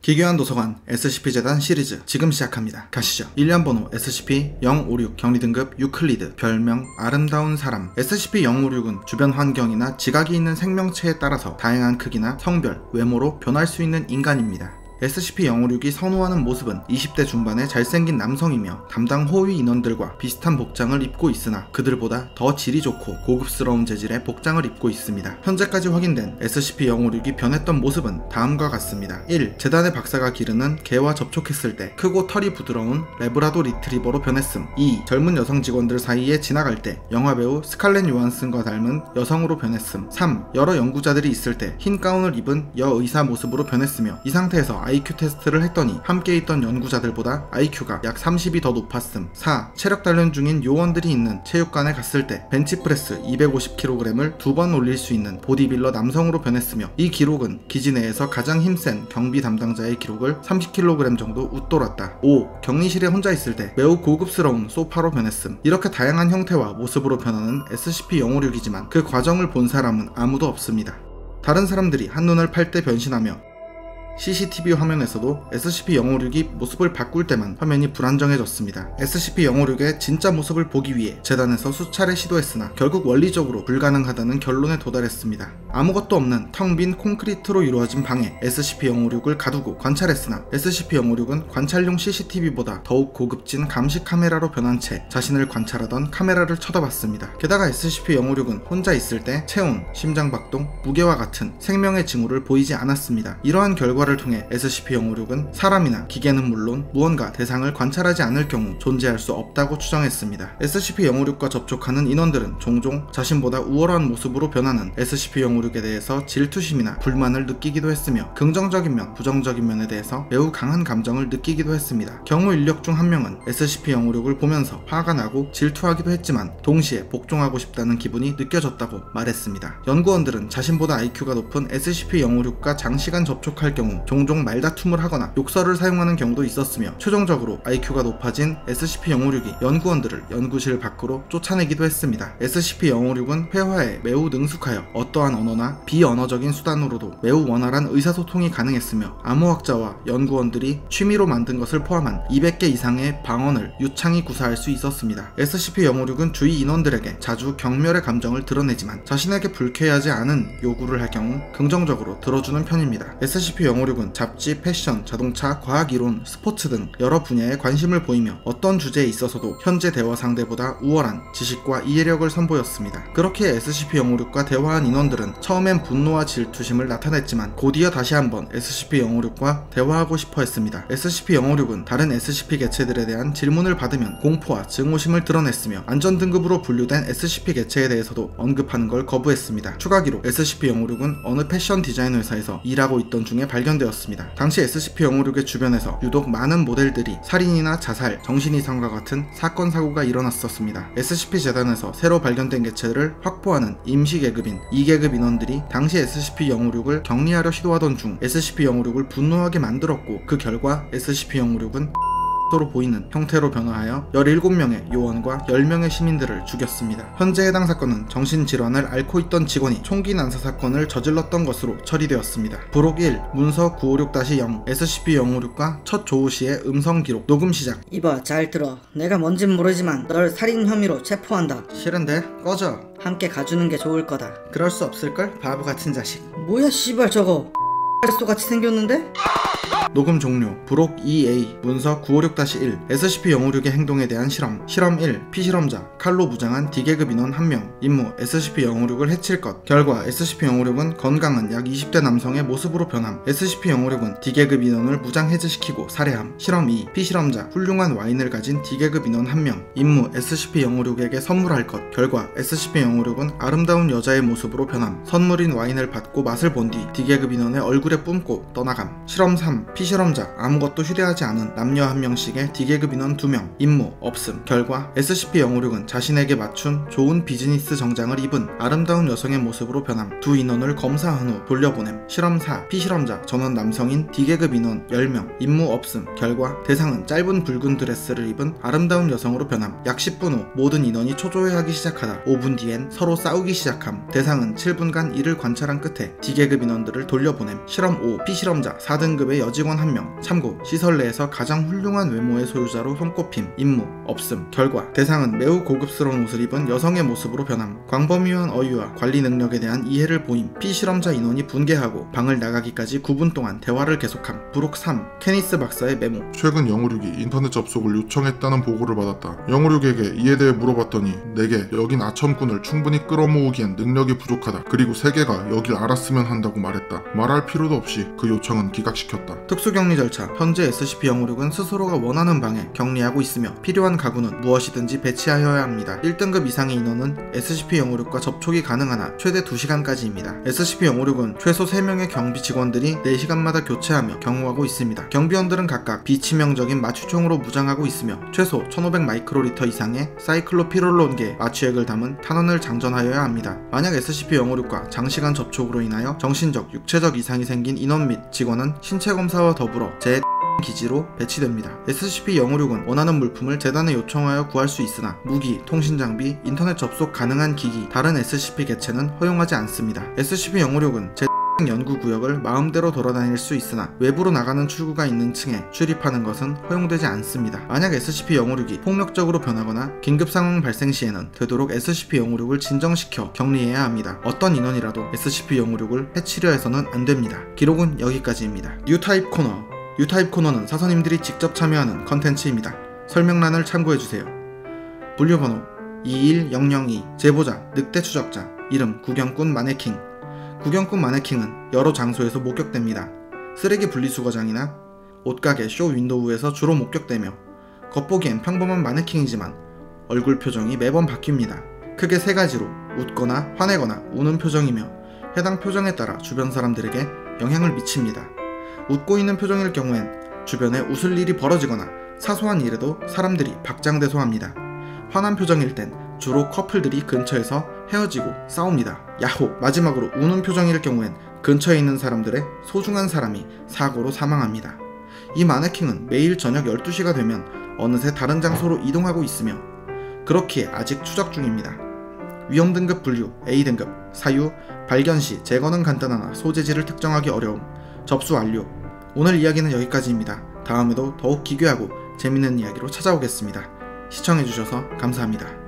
기괴한 도서관 SCP-재단 시리즈 지금 시작합니다. 가시죠. 1년 번호 SCP-056 경리등급 유클리드 별명 아름다운 사람. SCP-056은 주변 환경이나 지각이 있는 생명체에 따라서 다양한 크기나 성별, 외모로 변할 수 있는 인간입니다. SCP-056이 선호하는 모습은 20대 중반의 잘생긴 남성이며 담당 호위 인원들과 비슷한 복장을 입고 있으나 그들보다 더 질이 좋고 고급스러운 재질의 복장을 입고 있습니다. 현재까지 확인된 SCP-056이 변했던 모습은 다음과 같습니다. 1. 재단의 박사가 기르는 개와 접촉했을 때 크고 털이 부드러운 레브라도 리트리버로 변했음. 2. 젊은 여성 직원들 사이에 지나갈 때 영화배우 스칼렛 요한슨과 닮은 여성으로 변했음. 3. 여러 연구자들이 있을 때 흰 가운을 입은 여의사 모습으로 변했으며 이 상태에서 IQ 테스트를 했더니 함께 있던 연구자들보다 IQ가 약 30이 더 높았음. 4. 체력 단련 중인 요원들이 있는 체육관에 갔을 때 벤치프레스 250kg을 2번 올릴 수 있는 보디빌러 남성으로 변했으며 이 기록은 기지 내에서 가장 힘센 경비 담당자의 기록을 30kg 정도 웃돌았다. 5. 격리실에 혼자 있을 때 매우 고급스러운 소파로 변했음. 이렇게 다양한 형태와 모습으로 변하는 SCP-056이지만 그 과정을 본 사람은 아무도 없습니다. 다른 사람들이 한눈을 팔 때 변신하며 CCTV 화면에서도 SCP-056이 모습을 바꿀 때만 화면이 불안정해졌습니다. SCP-056의 진짜 모습을 보기 위해 재단에서 수차례 시도했으나 결국 원리적으로 불가능하다는 결론에 도달했습니다. 아무것도 없는 텅 빈 콘크리트로 이루어진 방에 SCP-056을 가두고 관찰했으나 SCP-056은 관찰용 CCTV보다 더욱 고급진 감시 카메라로 변한 채 자신을 관찰하던 카메라를 쳐다봤습니다. 게다가 SCP-056은 혼자 있을 때 체온, 심장박동, 무게와 같은 생명의 징후를 보이지 않았습니다. 이러한 결과를 통해 SCP-056은 사람이나 기계는 물론 무언가 대상을 관찰하지 않을 경우 존재할 수 없다고 추정했습니다. SCP-056과 접촉하는 인원들은 종종 자신보다 우월한 모습으로 변하는 SCP-056에 대해서 질투심이나 불만을 느끼기도 했으며 긍정적인 면, 부정적인 면에 대해서 매우 강한 감정을 느끼기도 했습니다. 경호 인력 중 한 명은 SCP-056을 보면서 화가 나고 질투하기도 했지만 동시에 복종하고 싶다는 기분이 느껴졌다고 말했습니다. 연구원들은 자신보다 IQ가 높은 SCP-056과 장시간 접촉할 경우 종종 말다툼을 하거나 욕설을 사용하는 경우도 있었으며 최종적으로 IQ가 높아진 SCP-056이 연구원들을 연구실 밖으로 쫓아내기도 했습니다. SCP-056은 회화에 매우 능숙하여 어떠한 언어나 비언어적인 수단으로도 매우 원활한 의사소통이 가능했으며 암호학자와 연구원들이 취미로 만든 것을 포함한 200개 이상의 방언을 유창히 구사할 수 있었습니다. SCP-056은 주위 인원들에게 자주 경멸의 감정을 드러내지만 자신에게 불쾌하지 않은 요구를 할 경우 긍정적으로 들어주는 편입니다. SCP-056은 잡지, 패션, 자동차, 과학이론, 스포츠 등 여러 분야에 관심을 보이며 어떤 주제에 있어서도 현재 대화 상대보다 우월한 지식과 이해력을 선보였습니다. 그렇게 SCP-056과 대화한 인원들은 처음엔 분노와 질투심을 나타냈지만 곧이어 다시 한번 SCP-056과 대화하고 싶어 했습니다. SCP-056은 다른 SCP 개체들에 대한 질문을 받으면 공포와 증오심을 드러냈으며 안전등급으로 분류된 SCP 개체에 대해서도 언급하는 걸 거부했습니다. 추가기로 SCP-056은 어느 패션 디자인 회사에서 일하고 있던 중에 발견되었습니다. 당시 SCP-056의 주변에서 유독 많은 모델들이 살인이나 자살, 정신이상과 같은 사건 사고가 일어났었습니다. SCP-재단에서 새로 발견된 개체를 확보하는 임시계급인 2계급 인원들이 당시 SCP-056을 격리하려 시도하던 중 SCP-056을 분노하게 만들었고 그 결과 SCP-056은 로 보이는 형태로 변화하여 17명의 요원과 10명의 시민들을 죽였습니다. 현재 해당 사건은 정신질환을 앓고 있던 직원이 총기 난사 사건을 저질렀던 것으로 처리되었습니다. 부록 1. 문서 956-0 SCP-056과 첫 조우 시의 음성 기록 녹음 시작. 이봐, 잘 들어. 내가 뭔진 모르지만 널 살인 혐의로 체포한다. 싫은데? 꺼져. 함께 가주는 게 좋을 거다. 그럴 수 없을걸? 바보 같은 자식. 뭐야 씨발 저거 쏘같이 생겼는데? 녹음 종료. 부록 2A 문서 956-1 SCP-056의 행동에 대한 실험. 실험 1. 피실험자 칼로 무장한 D계급 인원 1명. 임무 SCP-056을 해칠 것. 결과 SCP-056은 건강한 약 20대 남성의 모습으로 변함. SCP-056은 D계급 인원을 무장 해제시키고 살해함. 실험 2. 피실험자 훌륭한 와인을 가진 D계급 인원 1명. 임무 SCP-056에게 선물할 것. 결과 SCP-056은 아름다운 여자의 모습으로 변함. 선물인 와인을 받고 맛을 본 뒤 D계급 인원의 얼굴에 뿜고 떠나감. 실험 3. 피실험자 아무것도 휴대하지 않은 남녀 1명씩의 D계급 인원 2명. 임무 없음. 결과 SCP-056은 자신에게 맞춘 좋은 비즈니스 정장을 입은 아름다운 여성의 모습으로 변함. 두 인원을 검사한 후 돌려보냄. 실험 4. 피실험자 전원 남성인 D계급 인원 10명. 임무 없음. 결과 대상은 짧은 붉은 드레스를 입은 아름다운 여성으로 변함. 약 10분 후 모든 인원이 초조해하기 시작하다 5분 뒤엔 서로 싸우기 시작함. 대상은 7분간 이를 관찰한 끝에 D계급 인원들을 돌려보냄. 실험 5. 피실험자 4등급의 여직원 구성원 1명. 참고 시설 내에서 가장 훌륭한 외모의 소유자로 손꼽힘. 임무 없음. 결과 대상은 매우 고급스러운 옷을 입은 여성의 모습으로 변함. 광범위한 어휘와 관리 능력에 대한 이해를 보임. 피실험자 인원이 분개하고 방을 나가기까지 9분 동안 대화를 계속함. 부록 3. 케니스 박사의 메모. 최근 056이 인터넷 접속을 요청했다는 보고를 받았다. 056에게 이에 대해 물어봤더니 내게 여긴 아첨꾼을 충분히 끌어모으기엔 능력이 부족하다. 그리고 세계가 여길 알았으면 한다고 말했다. 말할 필요도 없이 그 요청은 기각시켰다. 특수격리 절차. 현재 SCP-056은 스스로가 원하는 방에 격리하고 있으며 필요한 가구는 무엇이든지 배치하여야 합니다. 1등급 이상의 인원은 SCP-056과 접촉이 가능하나 최대 2시간까지입니다. SCP-056은 최소 3명의 경비 직원들이 4시간마다 교체하며 경호하고 있습니다. 경비원들은 각각 비치명적인 마취총으로 무장하고 있으며 최소 1500 마이크로리터 이상의 사이클로피롤론계 마취액을 담은 탄원을 장전하여야 합니다. 만약 SCP-056과 장시간 접촉으로 인하여 정신적, 육체적 이상이 생긴 인원 및 직원은 신체 검사와 더불어 기지로 배치됩니다. SCP-056은 원하는 물품을 재단에 요청하여 구할 수 있으나 무기, 통신장비, 인터넷 접속 가능한 기기, 다른 SCP 개체는 허용하지 않습니다. SCP-056은 연구구역을 마음대로 돌아다닐 수 있으나 외부로 나가는 출구가 있는 층에 출입하는 것은 허용되지 않습니다. 만약 SCP-056이 폭력적으로 변하거나 긴급상황 발생 시에는 되도록 SCP-056을 진정시켜 격리해야 합니다. 어떤 인원이라도 SCP-056을 해치려 해서는 안됩니다. 기록은 여기까지입니다. 뉴타입 코너. 뉴타입 코너는 사서님들이 직접 참여하는 컨텐츠입니다. 설명란을 참고해주세요. 분류번호 21002. 제보자 늑대 추적자. 이름 구경꾼 마네킹. 구경꾼 마네킹은 여러 장소에서 목격됩니다. 쓰레기 분리수거장이나 옷가게 쇼 윈도우에서 주로 목격되며 겉보기엔 평범한 마네킹이지만 얼굴 표정이 매번 바뀝니다. 크게 3가지로 웃거나 화내거나 우는 표정이며 해당 표정에 따라 주변 사람들에게 영향을 미칩니다. 웃고 있는 표정일 경우엔 주변에 웃을 일이 벌어지거나 사소한 일에도 사람들이 박장대소합니다. 화난 표정일 땐 주로 커플들이 근처에서 헤어지고 싸웁니다. 야호! 마지막으로 우는 표정일 경우엔 근처에 있는 사람들의 소중한 사람이 사고로 사망합니다. 이 마네킹은 매일 저녁 12시가 되면 어느새 다른 장소로 이동하고 있으며 그렇기에 아직 추적 중입니다. 위험등급 분류 A등급. 사유 발견 시 제거는 간단하나 소재지를 특정하기 어려움. 접수 완료. 오늘 이야기는 여기까지입니다. 다음에도 더욱 기괴하고 재밌는 이야기로 찾아오겠습니다. 시청해주셔서 감사합니다.